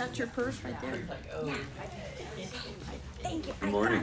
got your purse right there? Yeah. Thank you. Good morning.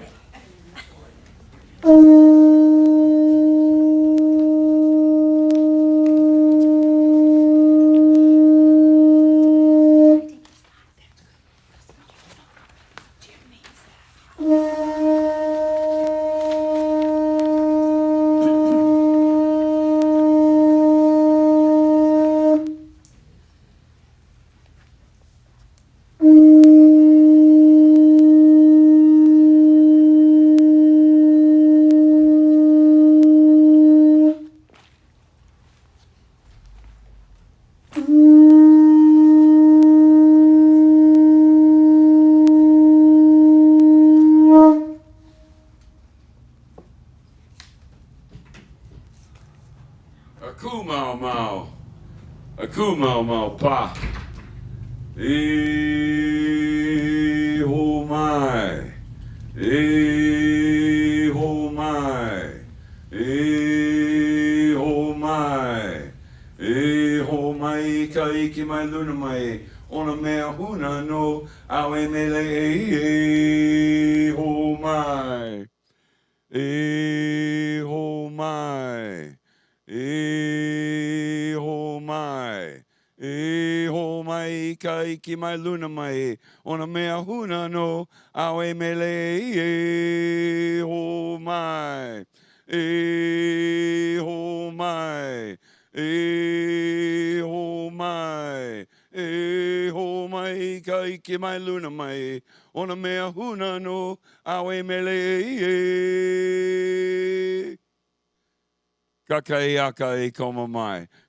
Aku mau mau. Aku mau mau pa. Oh my. Oh my. Oh my. Oh my ka iki mai luna mai. Ona mea huna no awe mele. Oh my. Oh my. Ho mai. Ho mai ka iki mai luna mai. Ona mea huna no awe mele. Ho mai. Ho mai. Ho mai. Ho mai ka iki mai luna mai. Ona mea huna no awe mele.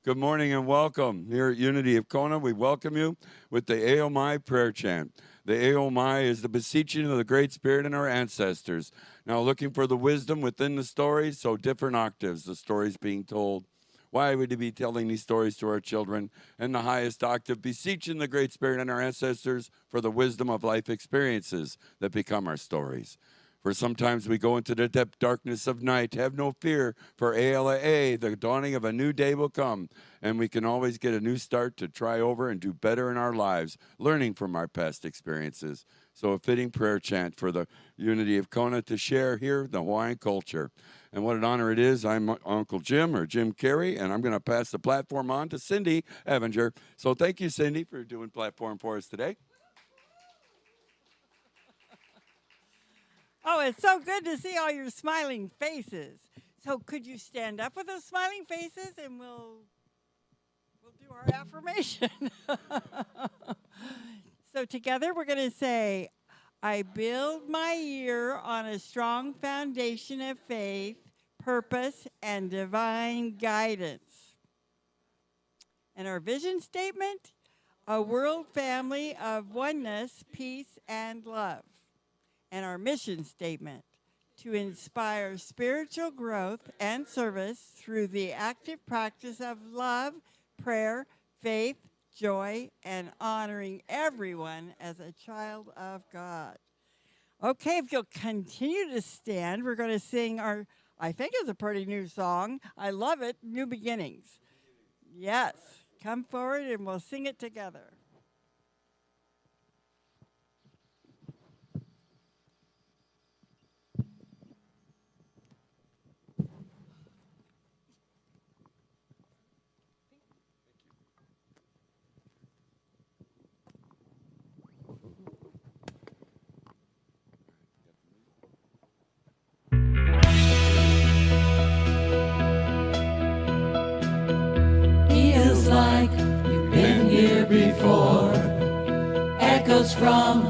Good morning and welcome. Here at Unity of Kona, we welcome you with the Aomai prayer chant. The Aomai is the beseeching of the Great Spirit and our ancestors. Now looking for the wisdom within the stories, so different octaves, the stories being told. Why would we be telling these stories to our children? And the highest octave, beseeching the Great Spirit and our ancestors for the wisdom of life experiences that become our stories. For sometimes we go into the depth darkness of night. Have no fear, for ALA, the dawning of a new day will come. And we can always get a new start to try over and do better in our lives, learning from our past experiences. So a fitting prayer chant for the Unity of Kona to share here the Hawaiian culture. And what an honor it is. I'm Uncle Jim, or Jim Carey, and I'm going to pass the platform on to Cindy Evinger. So thank you, Cindy, for doing platform for us today. Oh, it's so good to see all your smiling faces. So could you stand up with those smiling faces and we'll do our affirmation. So together we're going to say, I build my year on a strong foundation of faith, purpose, and divine guidance. And our vision statement, a world family of oneness, peace, and love. And our mission statement, to inspire spiritual growth and service through the active practice of love, prayer, faith, joy, and honoring everyone as a child of God. Okay, if you'll continue to stand, we're going to sing our, I think it's a pretty new song. I love it, New Beginnings. Yes, come forward and we'll sing it together. Feels like you've been here before. Echoes from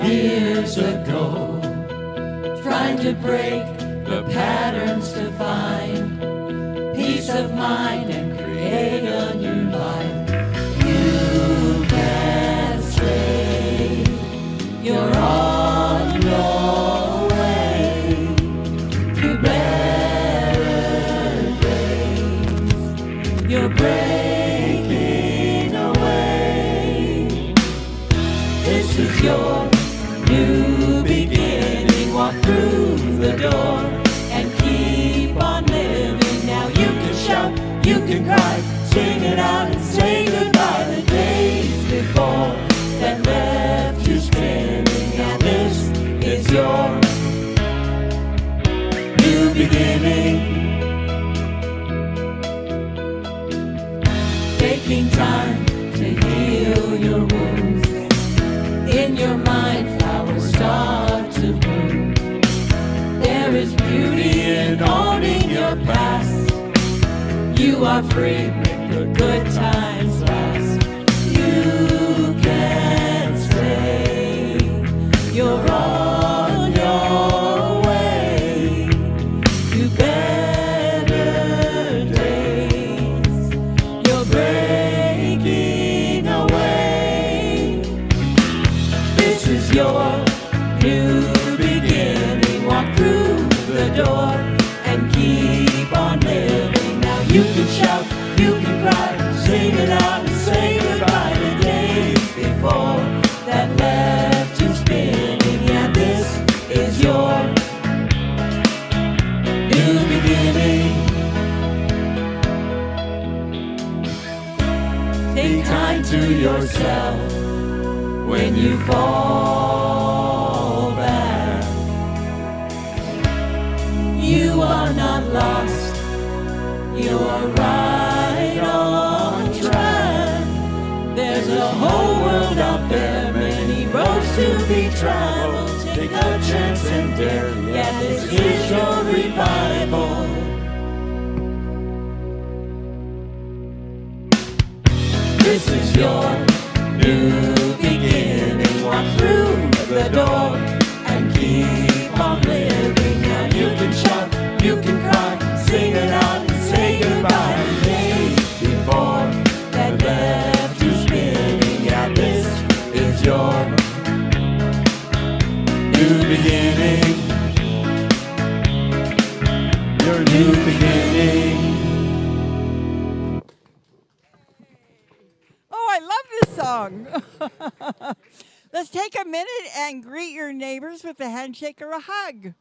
years ago. Trying to break the patterns to find peace of mind and create a new life. You can say you're on your way to better days. You're breaking away. This is your new beginning. Walk through the door and keep on living. Now you can shout, you can cry, sing it out and say goodbye. The days before that beginning. Taking time to heal your wounds. In your mind, flowers start to bloom. There is beauty in owning your past. You are free, make the good times last. You can stay. You're on your way to better days. You're breaking away. This is your new beginning. Walk through the door and keep on living. Now you can shout, you can cry, sing it out and say goodbye to days before that left you spinning. Yeah, this is your new beginning. Take time to yourself when you fall back. You are not lost, you're right on track. There's a whole world out there, many roads to be traveled. Take a chance and dare, yeah, this is your revival. This is your new beginning. Walk through the door and keep on living. Now you can shout, you can cry, sing it out and say goodbye to days before that left you spinning. Yeah, this is your new beginning. Your new beginning. Oh, I love this song. Let's take a minute and greet your neighbors with a handshake or a hug.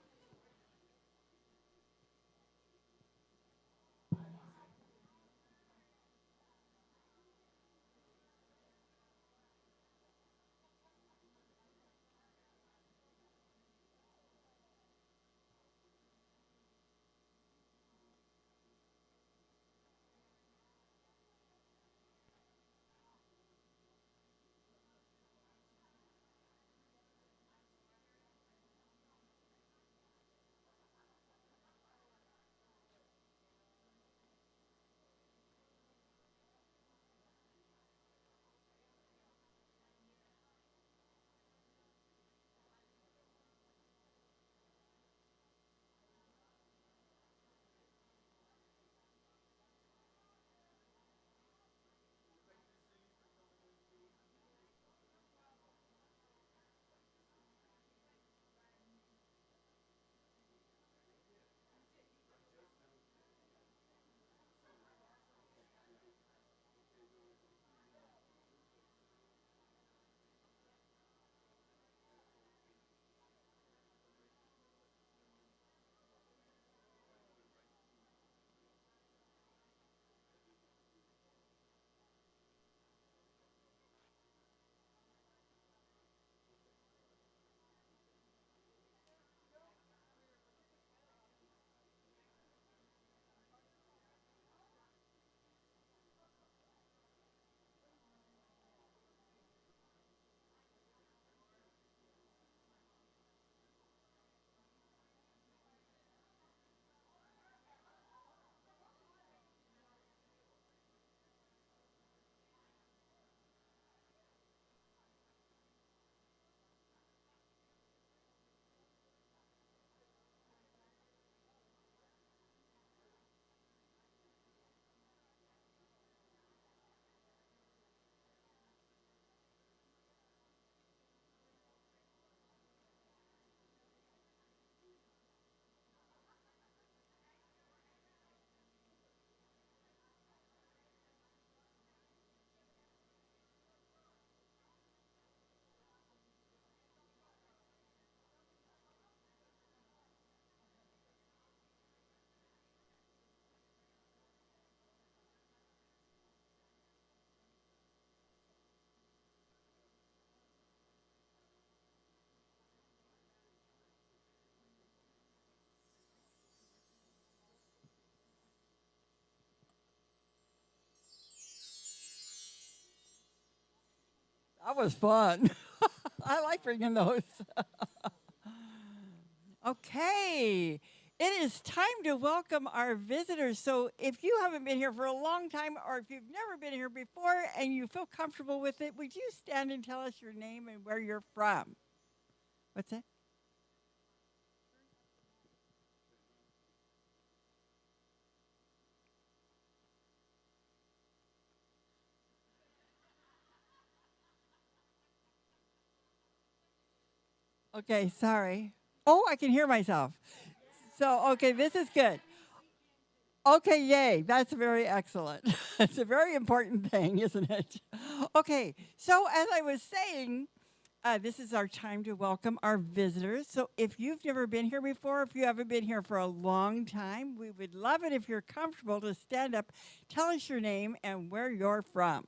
That was fun. I like bringing those. Okay. It is time to welcome our visitors. So if you haven't been here for a long time or if you've never been here before and you feel comfortable with it, would you stand and tell us your name and where you're from? What's that? Okay, sorry. Oh, I can hear myself. So, okay, this is good. Okay, yay. That's very excellent. It's a very important thing, isn't it? Okay, so as I was saying, this is our time to welcome our visitors. So if you've never been here before, if you haven't been here for a long time, we would love it if you're comfortable to stand up, tell us your name and where you're from.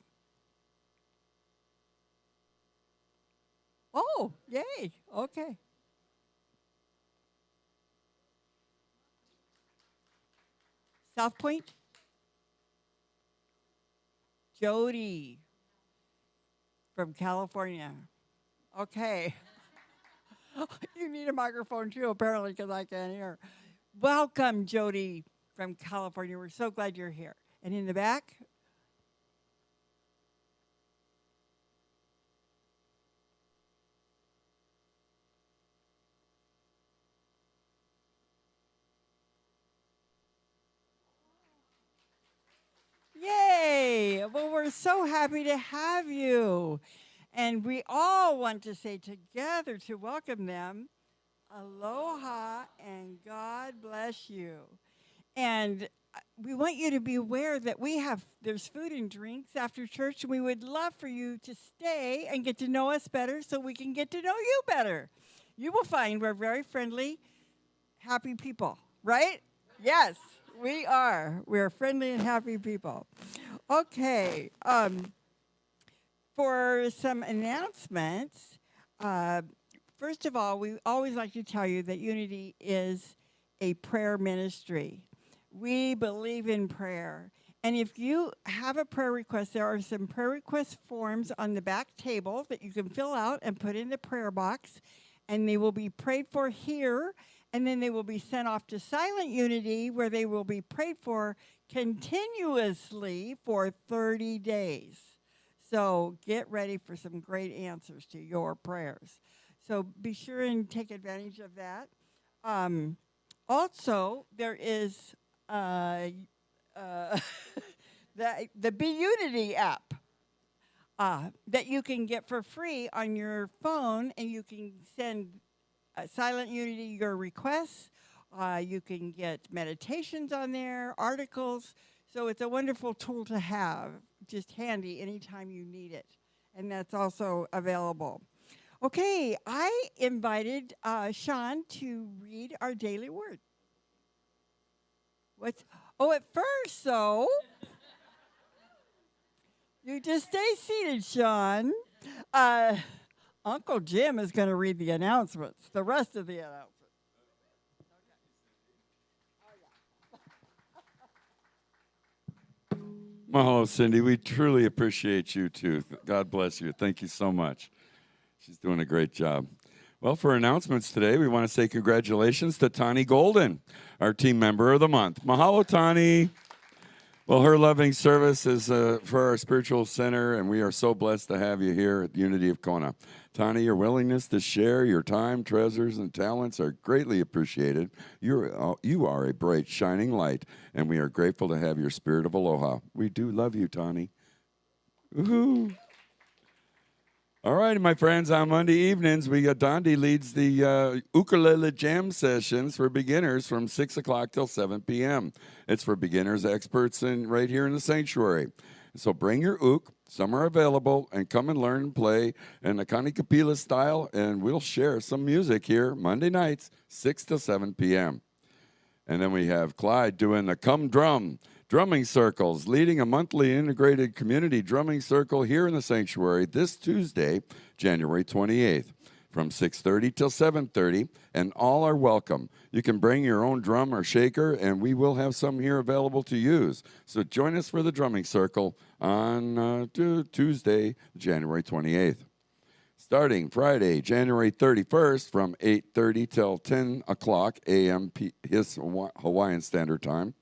Oh, yay. Okay. South Point? Jody from California. Okay. You need a microphone too, apparently, because I can't hear. Welcome, Jody from California. We're so glad you're here. And in the back? Yay! Well, we're so happy to have you. And we all want to say together to welcome them, aloha and God bless you. And we want you to be aware that there's food and drinks after church, and we would love for you to stay and get to know us better so we can get to know you better. You will find we're very friendly, happy people, right? Yes. We are. We're friendly and happy people. Okay. For some announcements, first of all, we always like to tell you that Unity is a prayer ministry. We believe in prayer. And if you have a prayer request, there are some prayer request forms on the back table that you can fill out and put in the prayer box, and they will be prayed for here. And then they will be sent off to Silent Unity, where they will be prayed for continuously for 30 days. So get ready for some great answers to your prayers. So be sure and take advantage of that. Also, there is the Be Unity app that you can get for free on your phone, and you can send Silent Unity your requests. You can get meditations on there, articles. So it's a wonderful tool to have, just handy anytime you need it. And that's also available. Okay, I invited Sean to read our daily word. At first, though, you just stay seated, Sean. Uncle Jim is going to read the announcements, the rest of the announcements. Mahalo, Cindy. We truly appreciate you, too. God bless you. Thank you so much. She's doing a great job. Well, for announcements today, we want to say congratulations to Tani Golden, our team member of the month. Mahalo, Tani. Well, her loving service is for our spiritual center, and we are so blessed to have you here at the Unity of Kona. Tani, your willingness to share your time, treasures, and talents are greatly appreciated. You are a bright, shining light, and we are grateful to have your spirit of aloha. We do love you, Tani. Woohoo! All right, my friends, on Monday evenings, Dondi leads the ukulele jam sessions for beginners from 6 o'clock till 7 p.m. It's for beginners, experts, and right here in the sanctuary. So bring your uk. Some are available, and come and learn and play in the Kanikapila style, and we'll share some music here Monday nights, 6 to 7 p.m. And then we have Clyde doing the Come Drum drumming circles, leading a monthly integrated community drumming circle here in the sanctuary this Tuesday, January 28th, from 6:30 till 7:30, and all are welcome. You can bring your own drum or shaker, and we will have some here available to use. So join us for the drumming circle on Tuesday, January 28th. starting Friday, January 31st from 8:30 till 10 o'clock a.m. Hawaiian Standard Time.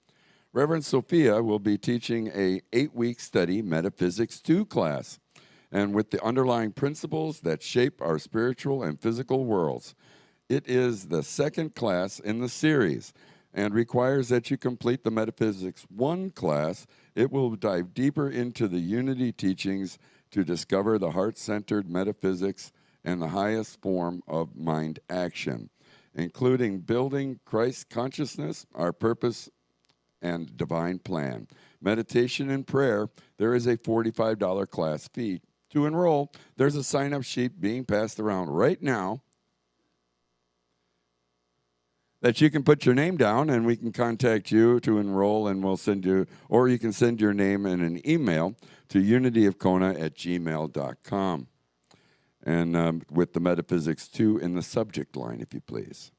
Reverend Sophia will be teaching a 8-week study Metaphysics 2 class, and with the underlying principles that shape our spiritual and physical worlds. It is the second class in the series and requires that you complete the Metaphysics 1 class. It will dive deeper into the unity teachings to discover the heart-centered metaphysics and the highest form of mind action, including building Christ consciousness, our purpose, and divine plan. Meditation and prayer, there is a $45 class fee. To enroll, there's a sign-up sheet being passed around right now that you can put your name down and we can contact you to enroll, and we'll send you, or you can send your name in an email to unityofkona@gmail.com. And with the Metaphysics 2 in the subject line, if you please.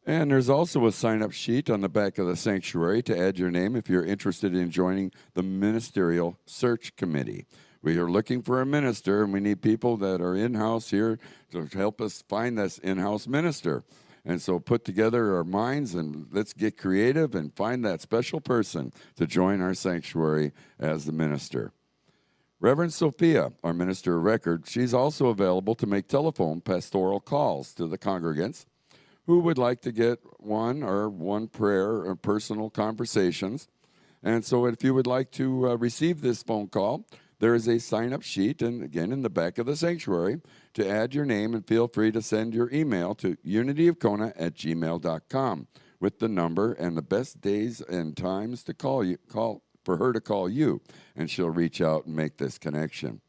And there's also a sign-up sheet on the back of the sanctuary to add your name if you're interested in joining the Ministerial Search Committee. We are looking for a minister, and we need people that are in-house here to help us find this in-house minister. And so put together our minds and let's get creative and find that special person to join our sanctuary as the minister. Reverend Sophia, our minister of record, she's also available to make telephone pastoral calls to the congregants who would like to get one prayer or personal conversations. And so if you would like to receive this phone call, there is a sign-up sheet, and again, in the back of the sanctuary, to add your name, and feel free to send your email to unityofkona@gmail.com with the number and the best days and times to call for her to call you, and she'll reach out and make this connection.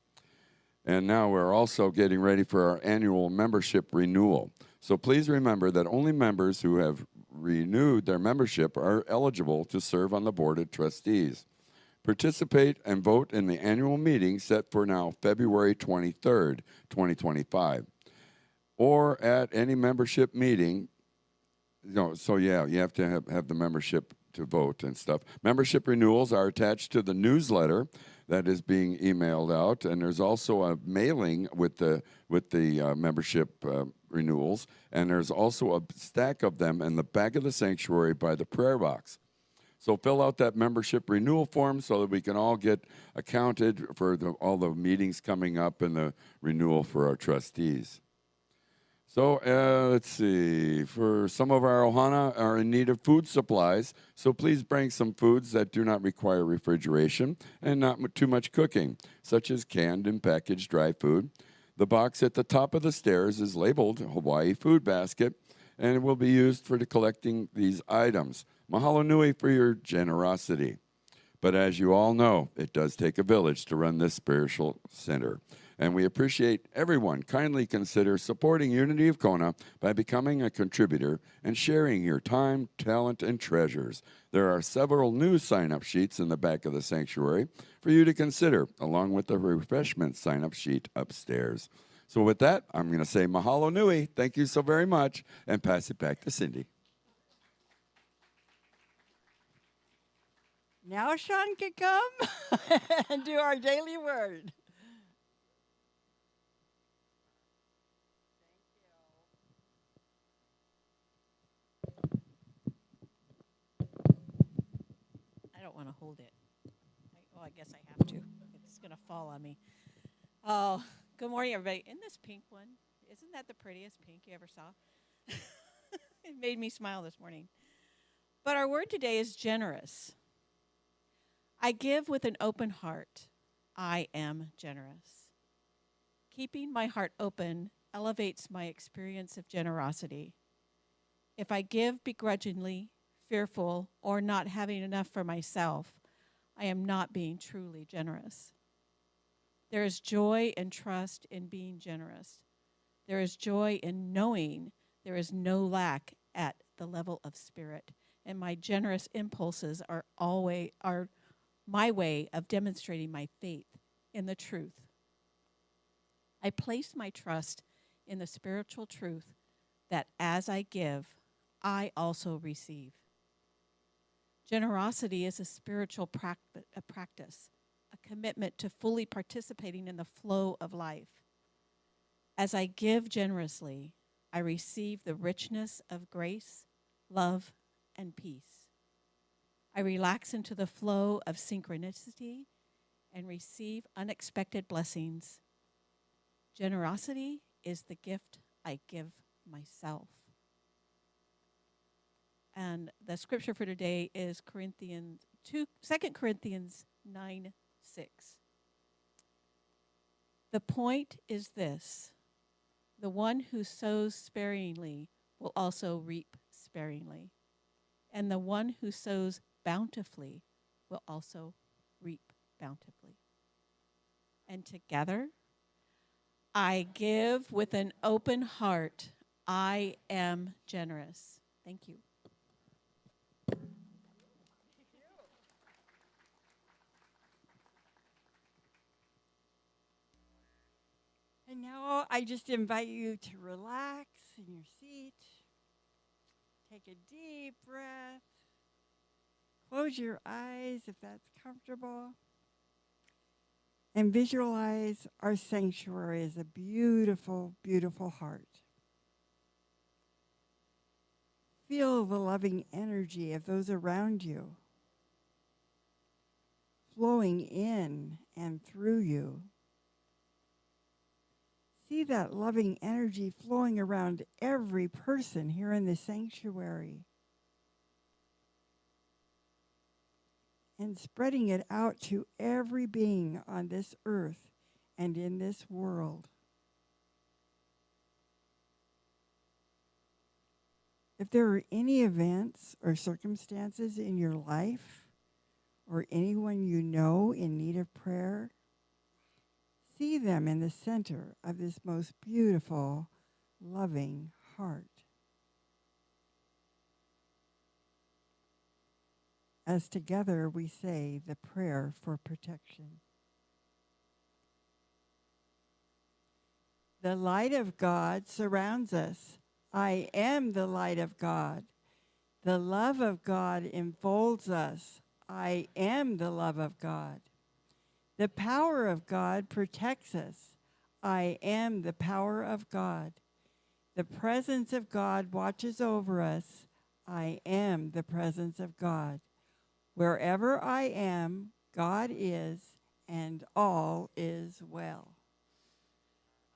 And now we're also getting ready for our annual membership renewal. So please remember that only members who have renewed their membership are eligible to serve on the Board of Trustees. Participate and vote in the annual meeting set for now February 23rd, 2025, or at any membership meeting. So yeah, you have to have the membership to vote and stuff. Membership renewals are attached to the newsletter that is being emailed out, and there's also a mailing with the membership renewals, and there's also a stack of them in the back of the sanctuary by the prayer box. So fill out that membership renewal form so that we can all get accounted for all the meetings coming up and the renewal for our trustees. So let's see. For some of our ohana are in need of food supplies, so please bring some foods that do not require refrigeration and not too much cooking, such as canned and packaged dry food. The box at the top of the stairs is labeled Hawaii Food Basket, and it will be used for collecting these items. Mahalo nui for your generosity. But as you all know, it does take a village to run this spiritual center. And we appreciate everyone. Kindly consider supporting Unity of Kona by becoming a contributor and sharing your time, talent, and treasures. There are several new sign-up sheets in the back of the sanctuary for you to consider, along with the refreshment sign-up sheet upstairs. So with that, I'm going to say mahalo nui. Thank you so very much, and pass it back to Cindy. Now Sean can come and do our daily word. I don't want to hold it. I guess I have to. It's going to fall on me. Oh, good morning, everybody. In this pink one, isn't that the prettiest pink you ever saw? It made me smile this morning. But our word today is generous. I give with an open heart. I am generous. Keeping my heart open elevates my experience of generosity. If I give begrudgingly, fearful, or not having enough for myself, I am not being truly generous. There is joy and trust in being generous. There is joy in knowing there is no lack at the level of spirit, and my generous impulses are my way of demonstrating my faith in the truth. I place my trust in the spiritual truth that as I give, I also receive. Generosity is a spiritual practice, a commitment to fully participating in the flow of life. As I give generously, I receive the richness of grace, love, and peace. I relax into the flow of synchronicity and receive unexpected blessings. Generosity is the gift I give myself. And the scripture for today is 2 Corinthians 9:6. The point is this: the one who sows sparingly will also reap sparingly, and the one who sows bountifully will also reap bountifully. And together, I give with an open heart. I am generous. Thank you. And now I just invite you to relax in your seat. Take a deep breath. Close your eyes if that's comfortable. And visualize our sanctuary as a beautiful, beautiful heart. Feel the loving energy of those around you flowing in and through you. See that loving energy flowing around every person here in the sanctuary and spreading it out to every being on this earth and in this world. If there are any events or circumstances in your life or anyone you know in need of prayer, see them in the center of this most beautiful, loving heart. As together we say the prayer for protection. The light of God surrounds us. I am the light of God. The love of God enfolds us. I am the love of God. The power of God protects us. I am the power of God. The presence of God watches over us. I am the presence of God. Wherever I am, God is, and all is well.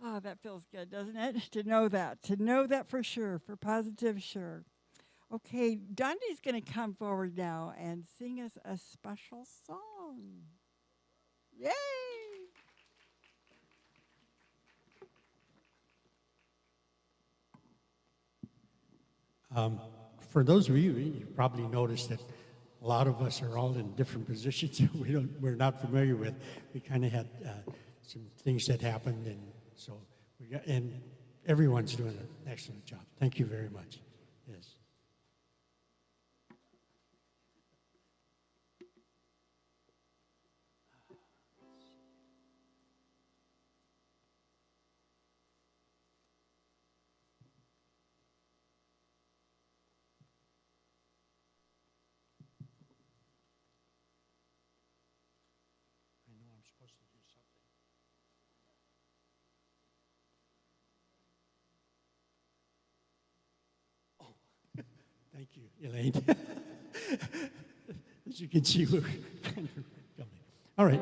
Oh, that feels good, doesn't it? To know that for sure, for positive sure. Okay, Dundee's going to come forward now and sing us a special song. Yay! For those of you, you probably noticed that a lot of us are all in different positions we're not familiar with. We kind of had some things that happened, and so and everyone's doing an excellent job. Thank you very much. Yes. I know I'm supposed to do something. Oh, thank you, Elaine. As you can see, we're kind of coming. All right.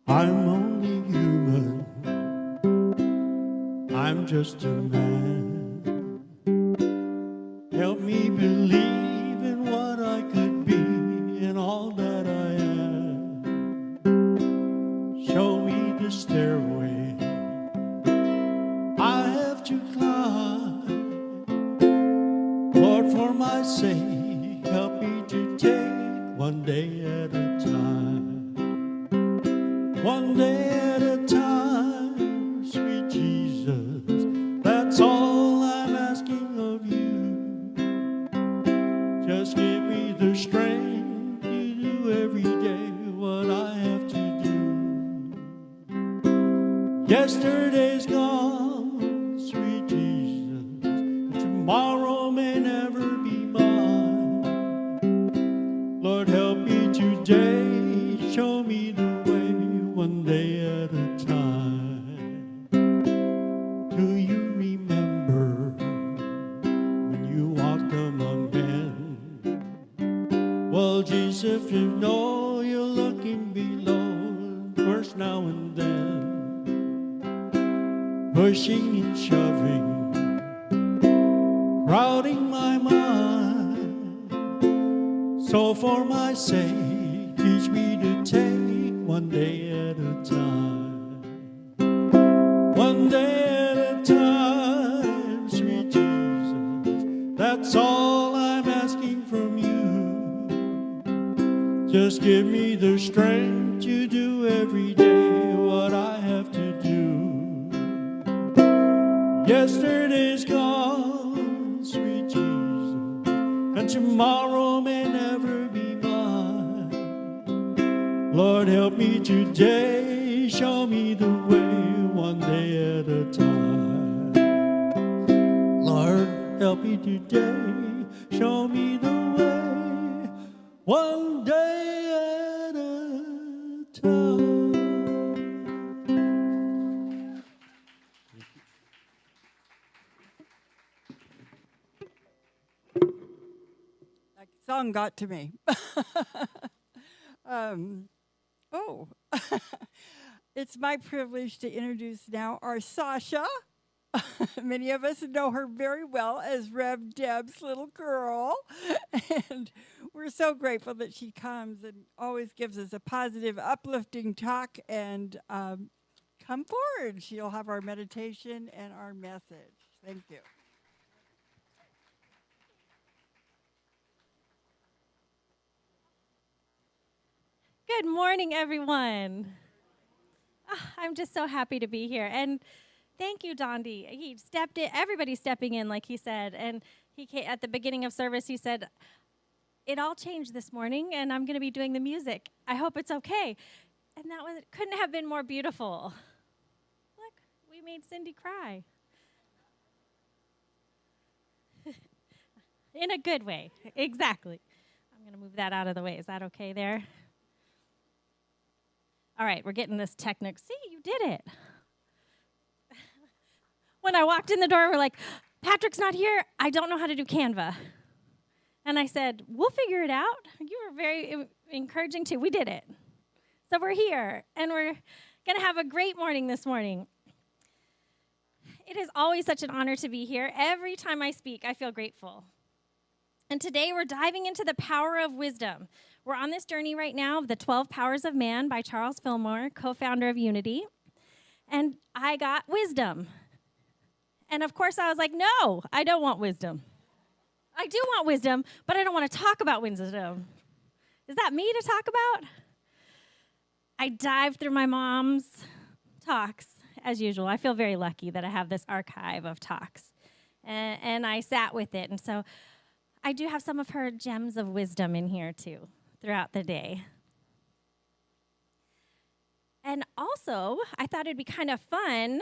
I'm only human. I'm just a man. Help me believe in what I could be and all that I am. Show me the stairway I have to climb. Lord, for my sake, help me to take one day at a time. One day at a time, sweet Jesus, that's all I'm asking of you. Just give me the strength to do every day what I have to do. Yesterday's gone, sweet Jesus, and tomorrow may never be mine. time. Do you remember when you walked among men? Well, Jesus, if you know you're looking below, first now and then, pushing and shoving, crowding my mind. So for my sake, teach me to take one day at a time. One day at a time, sweet Jesus, that's all I'm asking from you. Just give me the strength to do every day what I have to do. Yesterday's gone, sweet Jesus, and tomorrow may never be mine. Lord, help me today, show me the way, one day at a time. Lord, help me today, show me the way, one day at a time. That song got to me. It's my privilege to introduce now our Sasha. Many of us know her very well as Rev Deb's little girl. And we're so grateful that she comes and always gives us a positive, uplifting talk. And come forward. She'll have our meditation and our message. Thank you. Good morning, everyone. I'm just so happy to be here. And thank you, Dondi. He stepped in, everybody's stepping in, like he said. And he came, at the beginning of service, he said, it all changed this morning, and I'm going to be doing the music. I hope it's okay. And that couldn't have been more beautiful. Look, we made Cindy cry. In a good way, exactly. I'm going to move that out of the way. Is that okay there? All right, we're getting this technical. See, you did it. When I walked in the door, we're like, Patrick's not here. I don't know how to do Canva. And I said, we'll figure it out. You were very encouraging, too. We did it. So we're here, and we're going to have a great morning this morning. It is always such an honor to be here. Every time I speak, I feel grateful. And today we're diving into the power of wisdom. We're on this journey right now of the 12 Powers of Man by Charles Fillmore, co-founder of Unity. And I got wisdom. And of course I was like, no, I don't want wisdom. I do want wisdom, but I don't want to talk about wisdom. Is that me to talk about? I dived through my mom's talks, as usual. I feel very lucky that I have this archive of talks. And I sat with it. And so I do have some of her gems of wisdom in here, too, throughout the day. And also, I thought it'd be kind of fun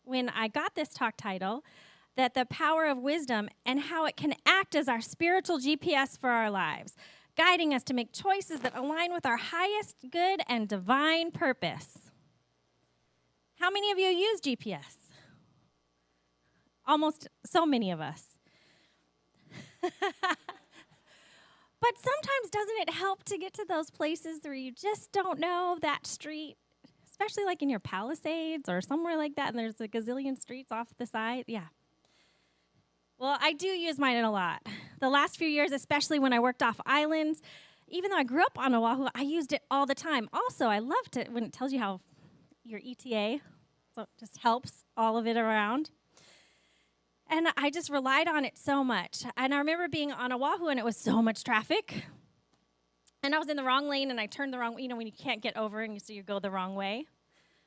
when I got this talk title, that the power of wisdom and how it can act as our spiritual GPS for our lives, guiding us to make choices that align with our highest good and divine purpose. How many of you use GPS? Almost so many of us. But sometimes doesn't it help to get to those places where you just don't know that street, especially like in your Palisades or somewhere like that, and there's a gazillion streets off the side? Yeah. Well, I do use mine a lot. The last few years, especially when I worked off islands, even though I grew up on Oahu, I used it all the time. Also, I loved it when it tells you how your ETA, so it just helps all of it around. And I just relied on it so much. And I remember being on Oahu, and it was so much traffic. And I was in the wrong lane, and I turned the wrong way, when you can't get over, and so you go the wrong way.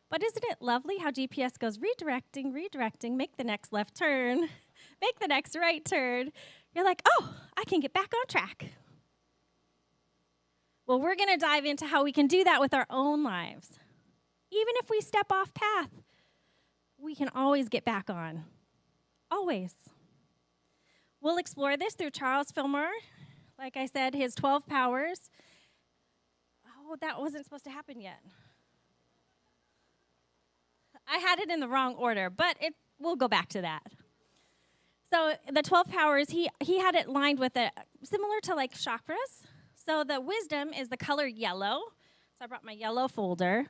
But isn't it lovely how GPS goes redirecting, make the next left turn, make the next right turn. You're like, oh, I can get back on track. Well, we're going to dive into how we can do that with our own lives. Even if we step off path, we can always get back on. Always. We'll explore this through Charles Fillmore. Like I said, his 12 powers. Oh, that wasn't supposed to happen yet. had it in the wrong order, but we'll go back to that. So the 12 powers, he had it lined with similar to like chakras. So the wisdom is the color yellow. So I brought my yellow folder.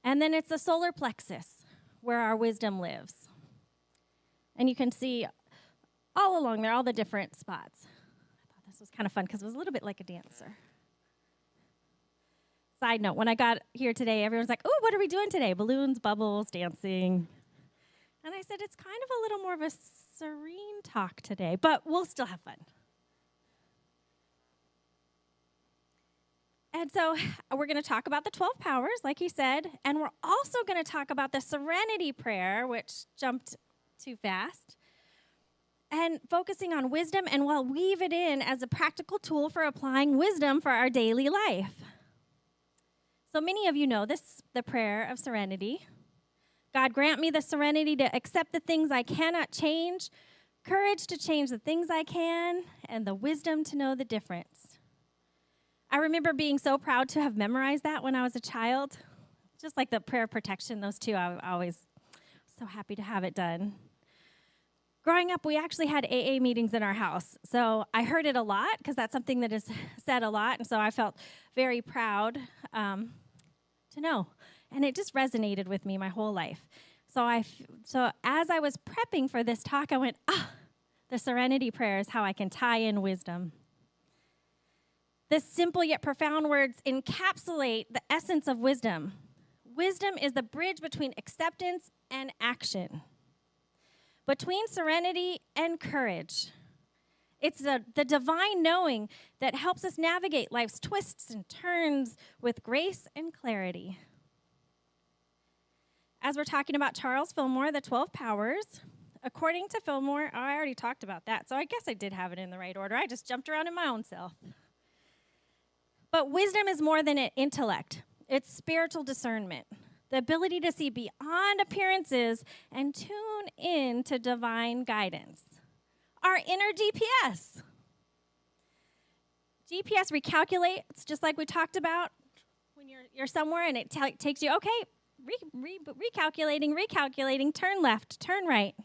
And then it's the solar plexus, where our wisdom lives. And you can see all along there, all the different spots. I thought this was kind of fun because it was a little bit like a dancer. Side note, when I got here today, everyone's like, oh, what are we doing today? Balloons, bubbles, dancing. And I said, it's kind of a little more of a serene talk today, but we'll still have fun. And so we're going to talk about the 12 powers, like he said, and we're also going to talk about the serenity prayer, which jumped too fast, and focusing on wisdom, and we'll weave it in as a practical tool for applying wisdom for our daily life. So many of you know this, the prayer of serenity. God, grant me the serenity to accept the things I cannot change, courage to change the things I can, and the wisdom to know the difference. I remember being so proud to have memorized that when I was a child. Just like the prayer of protection, those two, I always so happy to have it done. Growing up, we actually had AA meetings in our house. So I heard it a lot because that's something that is said a lot. And so I felt very proud to know. And it just resonated with me my whole life. So as I was prepping for this talk, I went, the serenity prayer is how I can tie in wisdom. The simple yet profound words encapsulate the essence of wisdom. Wisdom is the bridge between acceptance and action, between serenity and courage. It's the divine knowing that helps us navigate life's twists and turns with grace and clarity. As we're talking about Charles Fillmore, the 12 powers, according to Fillmore, I already talked about that, so I guess I did have it in the right order. I just jumped around in my own self. But wisdom is more than an intellect. It's spiritual discernment, the ability to see beyond appearances and tune in to divine guidance. Our inner GPS. GPS recalculates, just like we talked about, when you're somewhere and it takes you, okay, recalculating, turn left, turn right.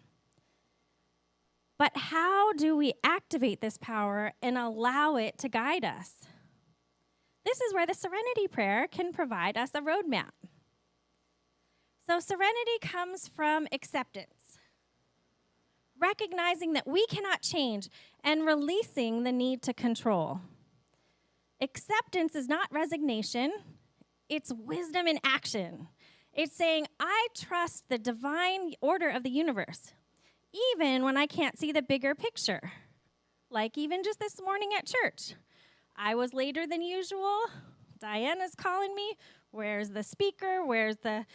But how do we activate this power and allow it to guide us? This is where the serenity prayer can provide us a roadmap. So serenity comes from acceptance, recognizing that we cannot change and releasing the need to control. Acceptance is not resignation, it's wisdom in action. It's saying, I trust the divine order of the universe, even when I can't see the bigger picture. Like even just this morning at church. I was later than usual. Diana's calling me. Where's the speaker? Where's the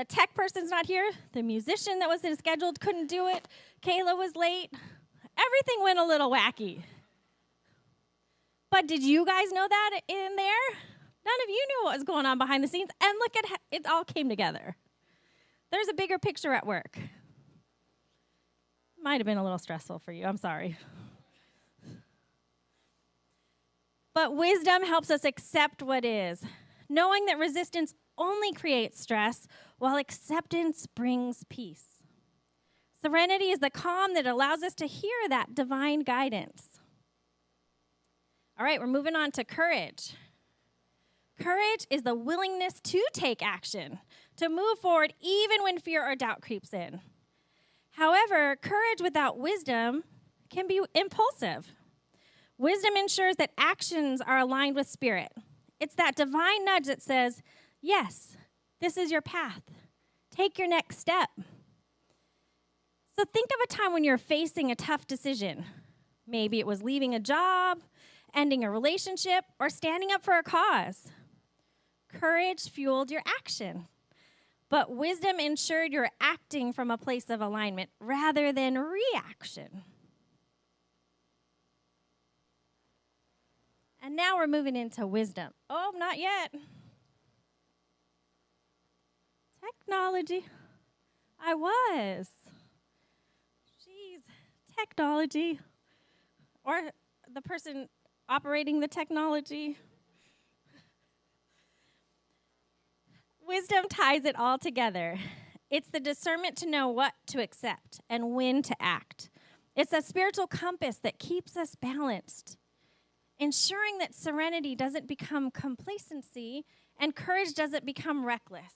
tech person's not here? The musician that was scheduled couldn't do it. Kayla was late. Everything went a little wacky. But did you guys know that in there? None of you knew what was going on behind the scenes. And look at how it all came together. There's a bigger picture at work. Might have been a little stressful for you. I'm sorry. But wisdom helps us accept what is, knowing that resistance only creates stress, while acceptance brings peace. Serenity is the calm that allows us to hear that divine guidance. All right, we're moving on to courage. Courage is the willingness to take action, to move forward even when fear or doubt creeps in. However, courage without wisdom can be impulsive. Wisdom ensures that actions are aligned with spirit. It's that divine nudge that says, yes, this is your path. Take your next step. So think of a time when you're facing a tough decision. Maybe it was leaving a job, ending a relationship, or standing up for a cause. Courage fueled your action, but wisdom ensured you're acting from a place of alignment rather than reaction. And now we're moving into wisdom. Oh, not yet. Technology. I was. Jeez, technology. Or the person operating the technology. Wisdom ties it all together. It's the discernment to know what to accept and when to act. It's a spiritual compass that keeps us balanced, ensuring that serenity doesn't become complacency and courage doesn't become reckless.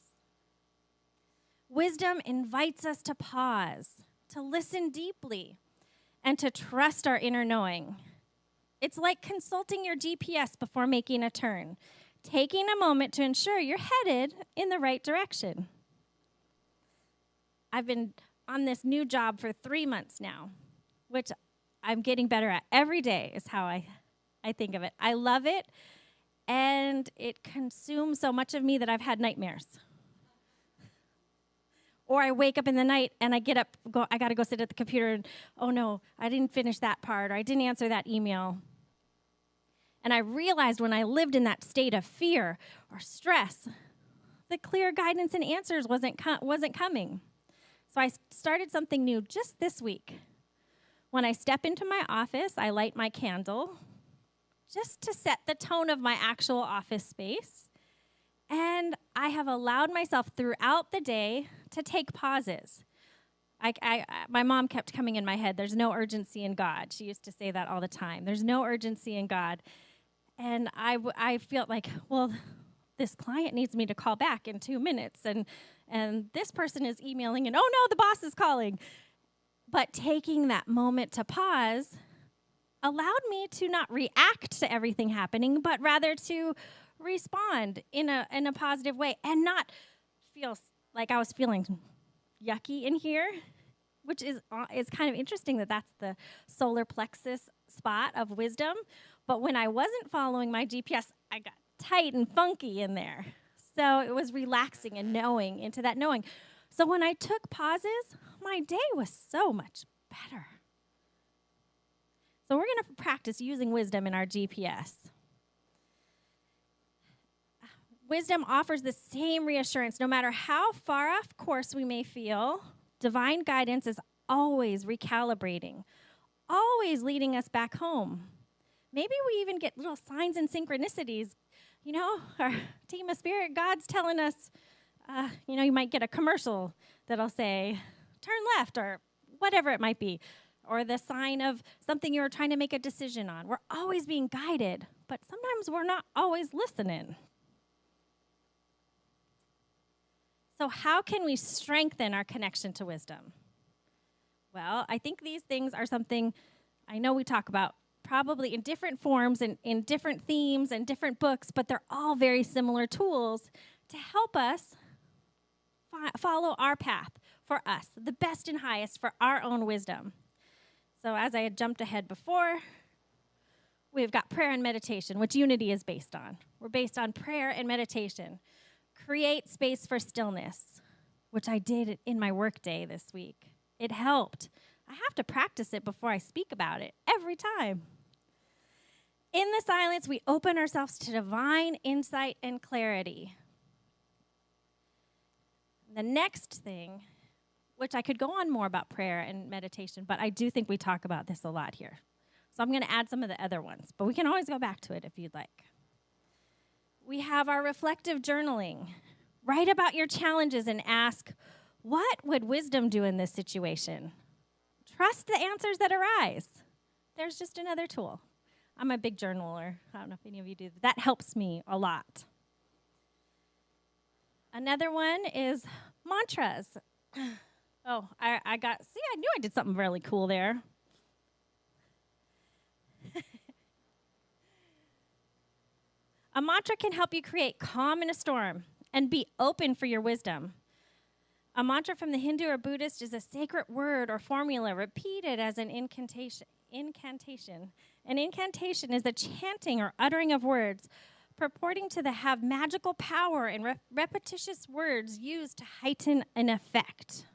Wisdom invites us to pause, to listen deeply, and to trust our inner knowing. It's like consulting your GPS before making a turn, taking a moment to ensure you're headed in the right direction. I've been on this new job for 3 months now, which I'm getting better at every day is how I think of it. I love it, and it consumes so much of me that I've had nightmares. Or I wake up in the night and I get up, I got to go sit at the computer and, oh no, I didn't finish that part or I didn't answer that email. And I realized when I lived in that state of fear or stress, the clear guidance and answers wasn't coming. So I started something new just this week. When I step into my office, I light my candle just to set the tone of my actual office space. And I have allowed myself throughout the day to take pauses. My mom kept coming in my head, there's no urgency in God. She used to say that all the time. There's no urgency in God. And I felt like, well, this client needs me to call back in 2 minutes. And this person is emailing, and oh no, the boss is calling. But taking that moment to pause allowed me to not react to everything happening, but rather to respond in a positive way and not feel like I was feeling yucky in here, which is kind of interesting that that's the solar plexus spot of wisdom. But when I wasn't following my GPS, I got tight and funky in there. So it was relaxing and knowing into that knowing. So when I took pauses, my day was so much better. So we're going to practice using wisdom in our GPS. Wisdom offers the same reassurance. No matter how far off course we may feel, divine guidance is always recalibrating, always leading us back home. Maybe we even get little signs and synchronicities. You know, our team of spirit, God's telling us, you might get a commercial that'll say, turn left, or whatever it might be, or the sign of something you're trying to make a decision on. We're always being guided, but sometimes we're not always listening. So how can we strengthen our connection to wisdom? Well, I think these things are something I know we talk about probably in different forms and in different themes and different books, but they're all very similar tools to help us follow our path for us, the best and highest for our own wisdom. So as I had jumped ahead before, we've got prayer and meditation, which Unity is based on. We're based on prayer and meditation. Create space for stillness, which I did in my workday this week. It helped. I have to practice it before I speak about it every time. In the silence, we open ourselves to divine insight and clarity. The next thing, which I could go on more about prayer and meditation, but I do think we talk about this a lot here. So I'm going to add some of the other ones, but we can always go back to it if you'd like. We have our reflective journaling. Write about your challenges and ask, what would wisdom do in this situation? Trust the answers that arise. There's just another tool. I'm a big journaler. I don't know if any of you do. That helps me a lot. Another one is mantras. Oh, I knew I did something really cool there. A mantra can help you create calm in a storm and be open for your wisdom. A mantra from the Hindu or Buddhist is a sacred word or formula repeated as an incantation. An incantation is the chanting or uttering of words purporting to have magical power and repetitious words used to heighten an effect.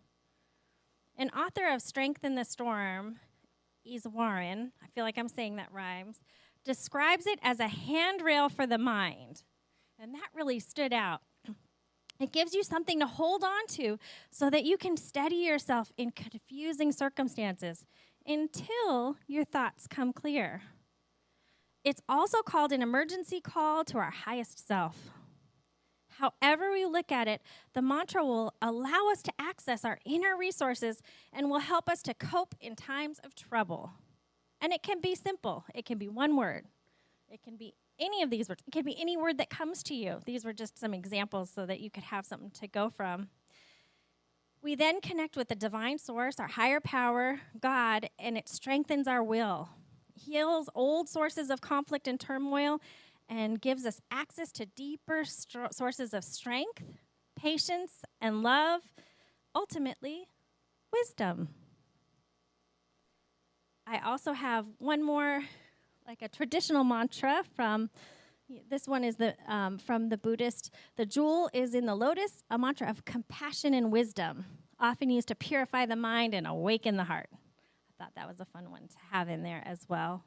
An author of Strength in the Storm, Iswaran, I feel like I'm saying that rhymes, describes it as a handrail for the mind. And that really stood out. It gives you something to hold on to so that you can steady yourself in confusing circumstances until your thoughts come clear. It's also called an emergency call to our highest self. However we look at it, the mantra will allow us to access our inner resources and will help us to cope in times of trouble. And it can be simple. It can be one word. It can be any of these words. It can be any word that comes to you. These were just some examples so that you could have something to go from. We then connect with the divine source, our higher power, God, and it strengthens our will, heals old sources of conflict and turmoil, and gives us access to deeper sources of strength, patience, and love, ultimately, wisdom. I also have one more, like a traditional mantra from, this one is from the Buddhist. The jewel is in the lotus, a mantra of compassion and wisdom, often used to purify the mind and awaken the heart. I thought that was a fun one to have in there as well.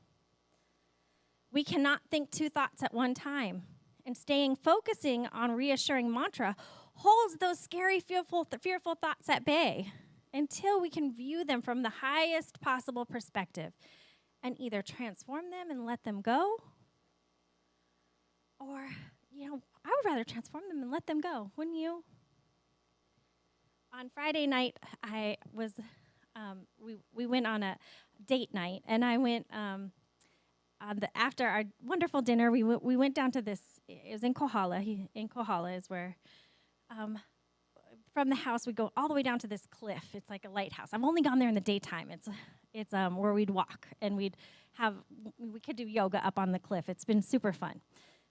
We cannot think two thoughts at one time, and focusing on reassuring mantra holds those scary, fearful thoughts at bay until we can view them from the highest possible perspective and either transform them and let them go, or, I would rather transform them and let them go, wouldn't you? On Friday night, we went on a date night, and I went, after our wonderful dinner, we went down to this, it was in Kohala. In Kohala is where, from the house, we go all the way down to this cliff. It's like a lighthouse. I've only gone there in the daytime. It's where we'd walk, and we could do yoga up on the cliff. It's been super fun.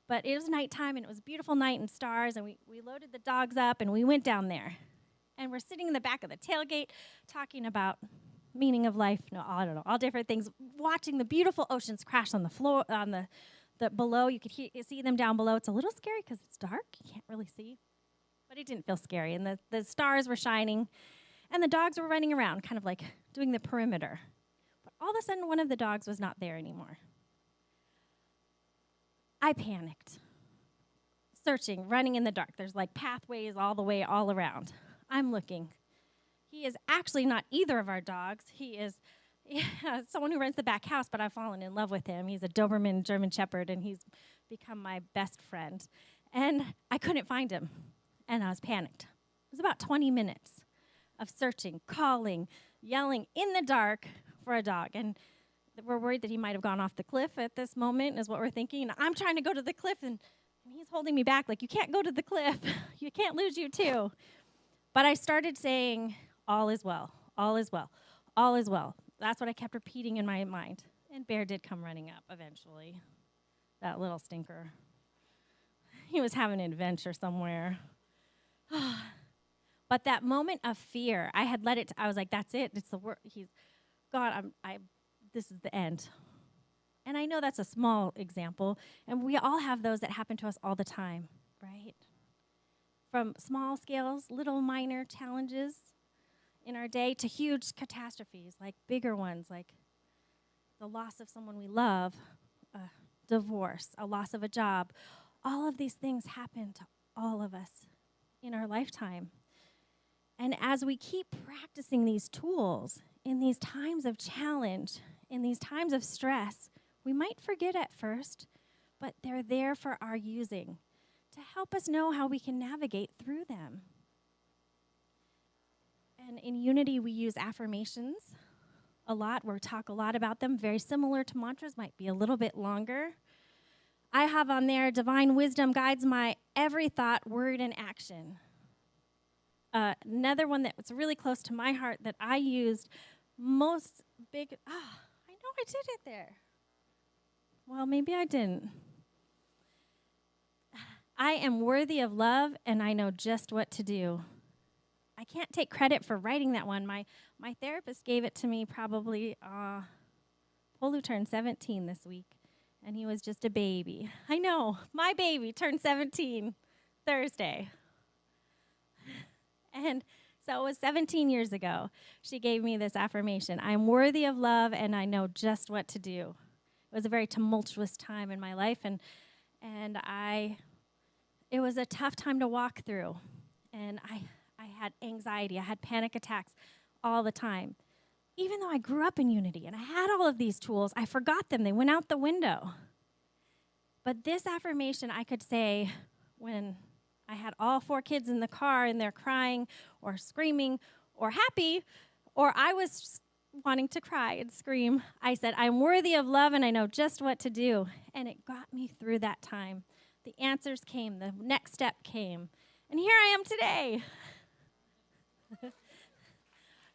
But it was nighttime, and it was a beautiful night and stars, and we loaded the dogs up, and we went down there. And we're sitting in the back of the tailgate talking about meaning of life, I don't know, all different things, watching the beautiful oceans crash on the floor, on the below. You could see them down below. It's a little scary because it's dark. You can't really see. But it didn't feel scary. And the stars were shining, and the dogs were running around, kind of like doing the perimeter. But all of a sudden, one of the dogs was not there anymore. I panicked, searching, running in the dark. There's like pathways all around. I'm looking. He is actually not either of our dogs. He is someone who rents the back house, but I've fallen in love with him. He's a Doberman German Shepherd, and he's become my best friend. And I couldn't find him, and I was panicked. It was about 20 minutes of searching, calling, yelling in the dark for a dog. And we're worried that he might have gone off the cliff at this moment, is what we're thinking. And I'm trying to go to the cliff, and he's holding me back, like, you can't go to the cliff. You can't lose you too. But I started saying, all is well, all is well, all is well. That's what I kept repeating in my mind. And Bear did come running up eventually, that little stinker. He was having an adventure somewhere. But that moment of fear, I had let it, I was like, that's it. It's the word. God, this is the end. And I know that's a small example, and we all have those that happen to us all the time, right? From small scales, little minor challenges in our day, to huge catastrophes, like bigger ones, like the loss of someone we love, a divorce, a loss of a job. All of these things happen to all of us in our lifetime. And as we keep practicing these tools in these times of challenge, in these times of stress, we might forget at first, but they're there for our using to help us know how we can navigate through them. And in Unity, we use affirmations a lot. We talk a lot about them. Very similar to mantras, might be a little bit longer. I have on there, divine wisdom guides my every thought, word, and action. Another one that's really close to my heart that I used most big, I know I did it there. Well, maybe I didn't. I am worthy of love, and I know just what to do. I can't take credit for writing that one. My therapist gave it to me probably, Polu turned 17 this week, and he was just a baby. I know, my baby turned 17 Thursday. And so it was 17 years ago. She gave me this affirmation. I'm worthy of love, and I know just what to do. It was a very tumultuous time in my life, and it was a tough time to walk through. And I had anxiety. I had panic attacks all the time. Even though I grew up in Unity and I had all of these tools, I forgot them. They went out the window. But this affirmation I could say when I had all 4 kids in the car, and they're crying or screaming or happy, or I was wanting to cry and scream. I said, I'm worthy of love, and I know just what to do. And it got me through that time. The answers came. The next step came. And here I am today.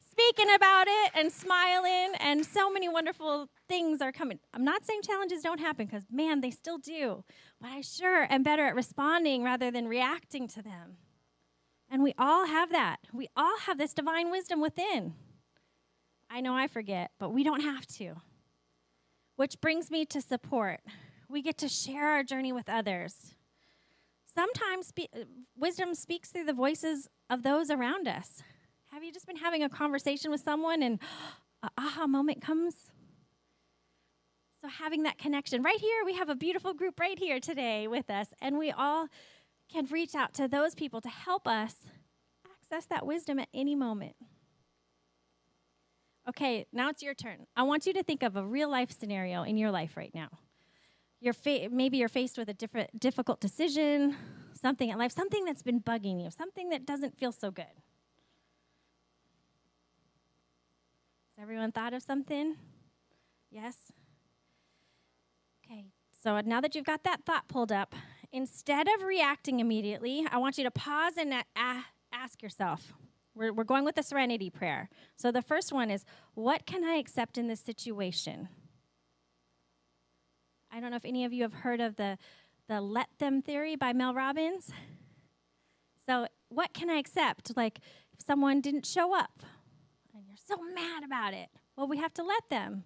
Speaking about it and smiling, and so many wonderful things are coming. I'm not saying challenges don't happen, because, man, they still do. But I sure am better at responding rather than reacting to them. And we all have that. We all have this divine wisdom within. I know I forget, but we don't have to. Which brings me to support. We get to share our journey with others. Sometimes wisdom speaks through the voices of those around us. Have you just been having a conversation with someone and an aha moment comes? So having that connection. Right here, we have a beautiful group right here today with us, and we all can reach out to those people to help us access that wisdom at any moment. Okay, now it's your turn. I want you to think of a real life scenario in your life right now. Maybe you're faced with a difficult decision, something in life, something that's been bugging you, something that doesn't feel so good. Has everyone thought of something? Yes? Okay, so now that you've got that thought pulled up, instead of reacting immediately, I want you to pause and ask yourself. We're going with the serenity prayer. So the first one is, what can I accept in this situation? I don't know if any of you have heard of the let them theory by Mel Robbins. So what can I accept? Like if someone didn't show up and you're so mad about it, well, we have to let them.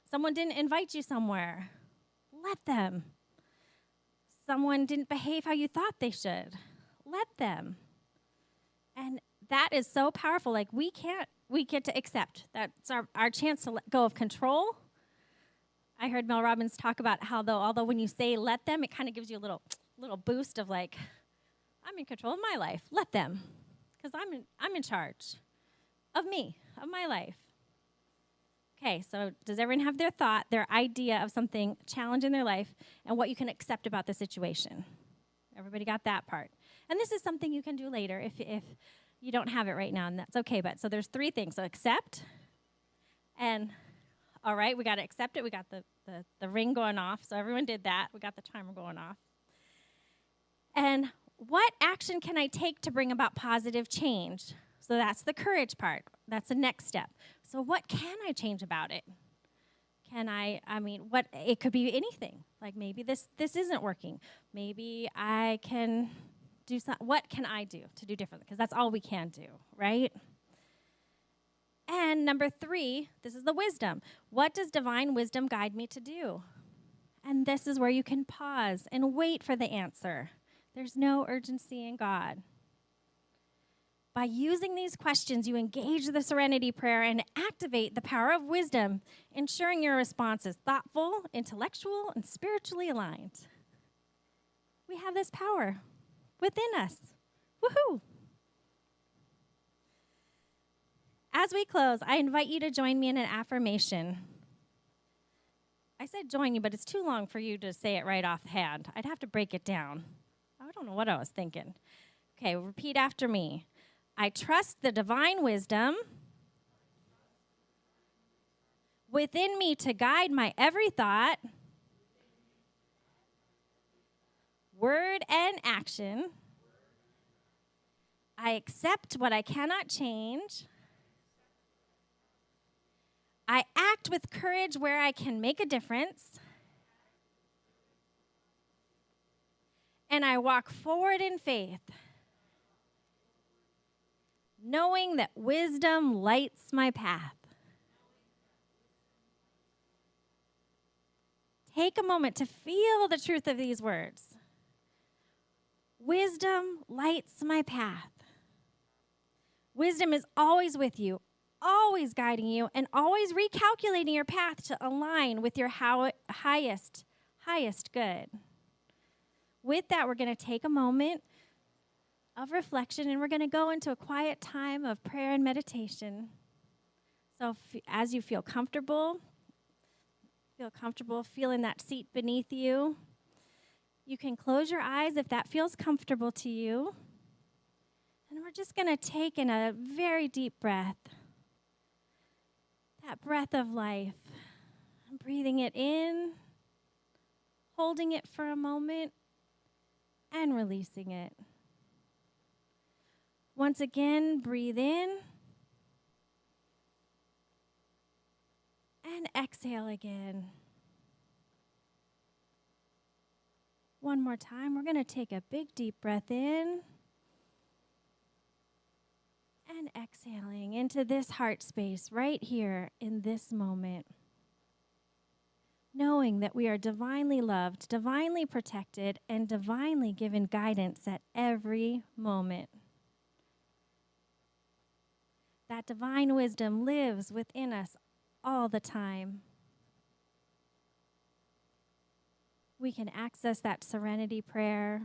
Someone didn't invite you somewhere. Let them. Someone didn't behave how you thought they should. Let them. And that is so powerful. Like we get to accept. That's our chance to let go of control. I heard Mel Robbins talk about how although when you say let them, it kind of gives you a little boost of like, I'm in control of my life. Let them. Because I'm in charge of me, of my life. Okay, so does everyone have their thought, their idea of something challenging their life, and what you can accept about the situation? Everybody got that part. And this is something you can do later if you don't have it right now, and that's okay. But so there's 3 things. So accept, and all right, we got to accept it. We got the ring going off, so everyone did that. We got the timer going off. And what action can I take to bring about positive change? So that's the courage part. That's the next step. So what can I change about it? What it could be anything. Like maybe this isn't working. Maybe I can do something. What can I do to do differently? Because that's all we can do, right? And number 3, this is the wisdom. What does divine wisdom guide me to do? And this is where you can pause and wait for the answer. There's no urgency in God. By using these questions, you engage the serenity prayer and activate the power of wisdom, ensuring your response is thoughtful, intellectual, and spiritually aligned. We have this power within us. Woohoo! As we close, I invite you to join me in an affirmation. I said join you, but it's too long for you to say it right offhand. I'd have to break it down. I don't know what I was thinking. Okay, repeat after me. I trust the divine wisdom within me to guide my every thought, word, and action. I accept what I cannot change. I act with courage where I can make a difference. And I walk forward in faith, knowing that wisdom lights my path. Take a moment to feel the truth of these words. Wisdom lights my path. Wisdom is always with you, always guiding you, and always recalculating your path to align with your highest good. With that, we're going to take a moment of reflection, and we're going to go into a quiet time of prayer and meditation. So as you feel comfortable feeling that seat beneath you. You can close your eyes if that feels comfortable to you. And we're just going to take in a very deep breath. That breath of life. Breathing it in, holding it for a moment, and releasing it. Once again, breathe in. And exhale again. One more time, we're going to take a big deep breath in. And exhaling into this heart space right here in this moment. Knowing that we are divinely loved, divinely protected, and divinely given guidance at every moment. That divine wisdom lives within us all the time. We can access that serenity prayer.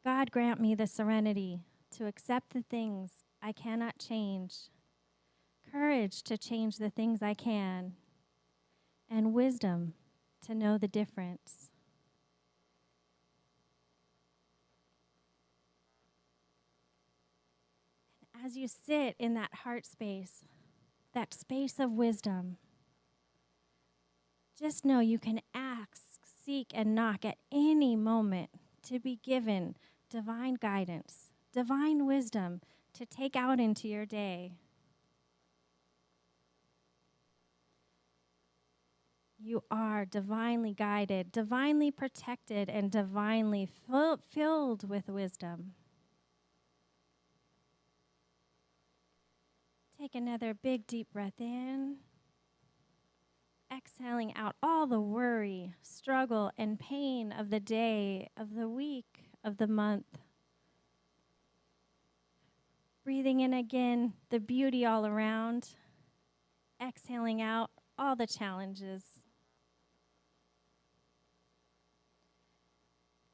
God, grant me the serenity to accept the things I cannot change, courage to change the things I can, and wisdom to know the difference. And as you sit in that heart space, that space of wisdom, just know you can ask, seek, and knock at any moment to be given divine guidance, divine wisdom to take out into your day. You are divinely guided, divinely protected, and divinely filled with wisdom. Take another big, deep breath in. Exhaling out all the worry, struggle, and pain of the day, of the week, of the month. Breathing in again, the beauty all around. Exhaling out all the challenges.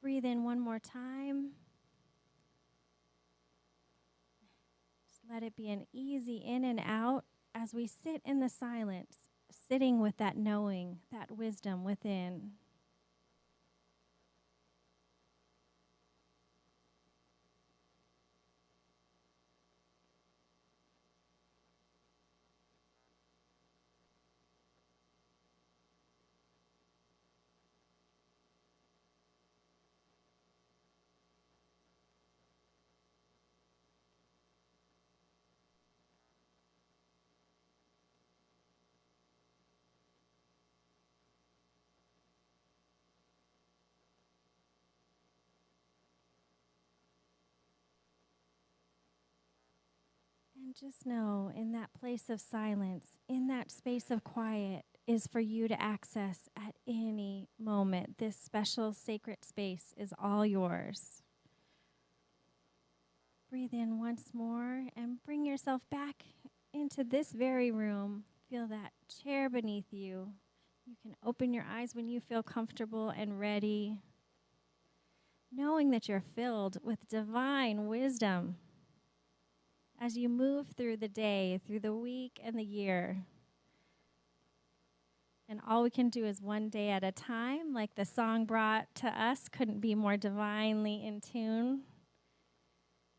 Breathe in one more time. Just let it be an easy in and out as we sit in the silence, sitting with that knowing, that wisdom within. And just know, in that place of silence, in that space of quiet, is for you to access at any moment. This special sacred space is all yours. Breathe in once more and bring yourself back into this very room. Feel that chair beneath you. You can open your eyes when you feel comfortable and ready, knowing that you're filled with divine wisdom as you move through the day, through the week, and the year. And all we can do is one day at a time, like the song brought to us, couldn't be more divinely in tune.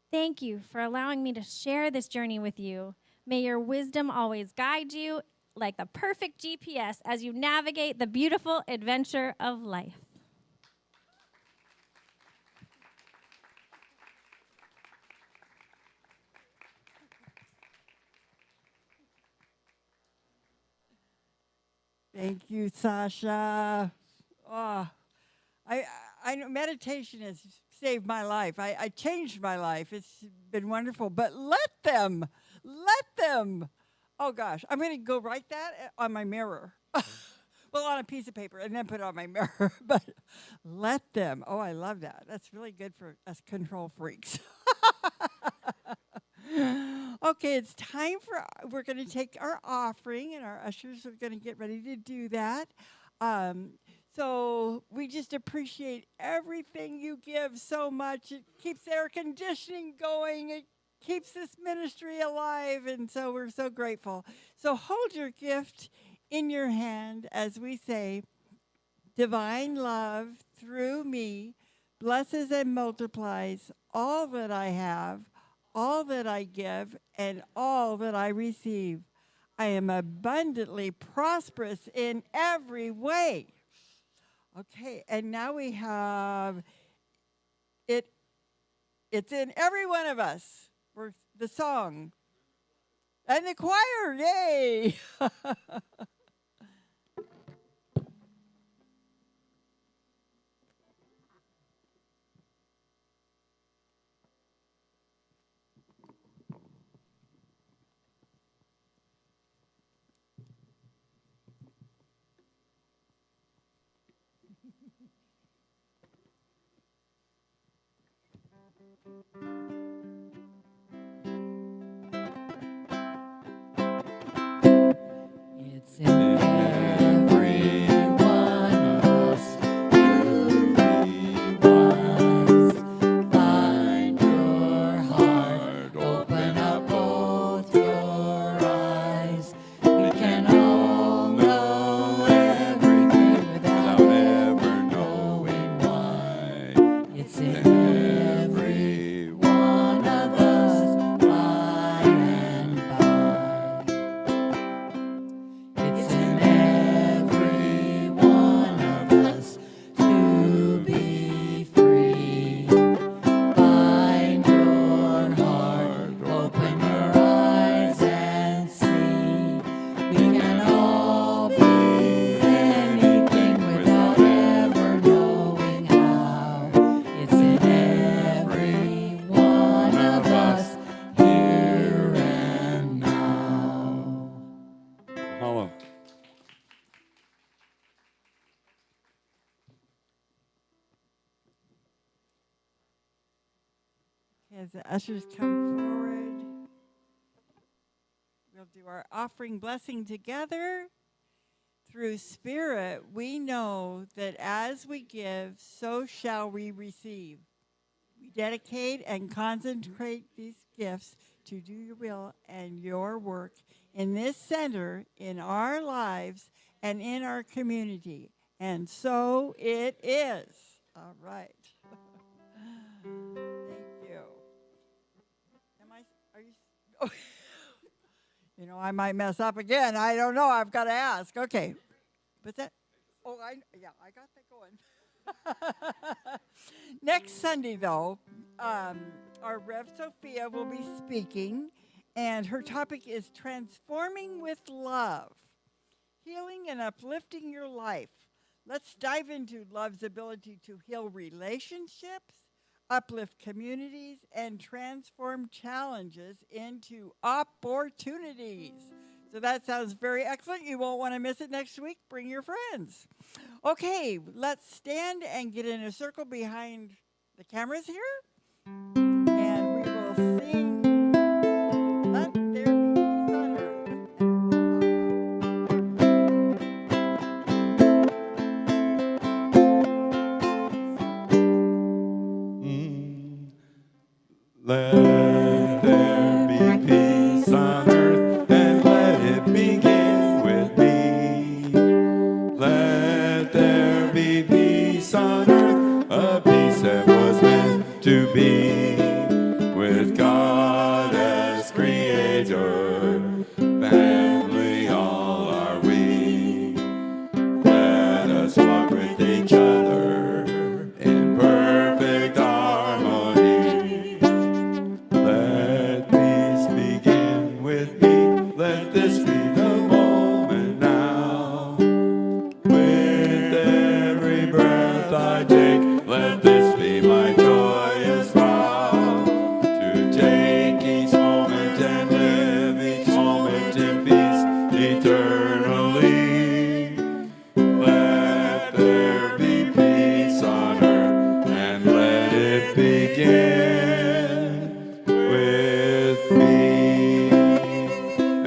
Thank you for allowing me to share this journey with you. May your wisdom always guide you like the perfect GPS as you navigate the beautiful adventure of life. Thank you, Sasha. Oh, I know meditation has saved my life. I changed my life. It's been wonderful. But let them. Oh, gosh. I'm going to go write that on my mirror. Well, on a piece of paper and then put it on my mirror. But let them. Oh, I love that. That's really good for us control freaks. Okay, it's time we're going to take our offering, and our ushers are going to get ready to do that. So we just appreciate everything you give so much. It keeps air conditioning going. It keeps this ministry alive, and so we're so grateful. So hold your gift in your hand as we say, divine love through me blesses and multiplies all that I have, all that I give, and all that I receive. I am abundantly prosperous in every way. Okay, and now we have it. It's in every one of us. We're the song. And the choir, yay! It's in every one of us to be wise. Find your heart, open up both your eyes. We can all know everything without ever knowing why. It's in every one of us, by and by. It's in every one of us to be free. Find your heart, open your eyes and see. We can all be anything without ever knowing how. It's in every one of us, here and now. Hello. As the ushers come forward, we'll do our offering blessing together. Through Spirit, we know that as we give, so shall we receive. We dedicate and consecrate these gifts to do your will and your work in this center, in our lives, and in our community. And so it is. All right. Thank you. Are you? Oh. You know, I might mess up again. I don't know. I've got to ask. Okay. But that, I got that going. Next Sunday, though, our Rev Sophia will be speaking, and her topic is Transforming with Love, Healing and Uplifting Your Life. Let's dive into love's ability to heal relationships, uplift communities, and transform challenges into opportunities. So that sounds very excellent. You won't want to miss it next week. Bring your friends. Okay, let's stand and get in a circle behind the cameras here. And we will sing Let There Be Peace on Earth. Let there be peace on earth, and let it begin with me. Let there be peace on earth, a peace that was meant to be, with God as creator, family all are we. Let us walk with each other in perfect harmony. Let peace begin with me. Let this be the moment now. With every breath I take, let this be my joyous vow. To take each moment and live each moment in peace eternally. Let there be peace on earth, and let it begin with me.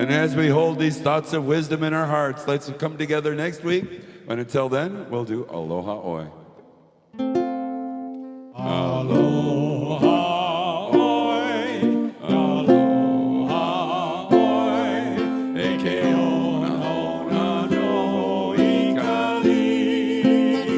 And as we hold these thoughts of wisdom in our hearts, let's come together next week. And until then, we'll do Aloha Oi. Aloha Oi, Aloha Oi, E ke ona ona no i ka li.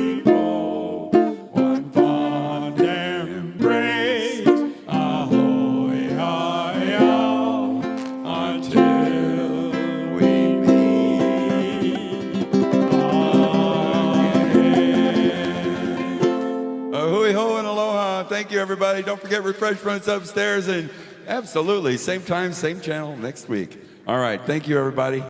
you, everybody. Don't forget refreshments upstairs. And absolutely, same time, same channel next week. All right. Thank you, everybody.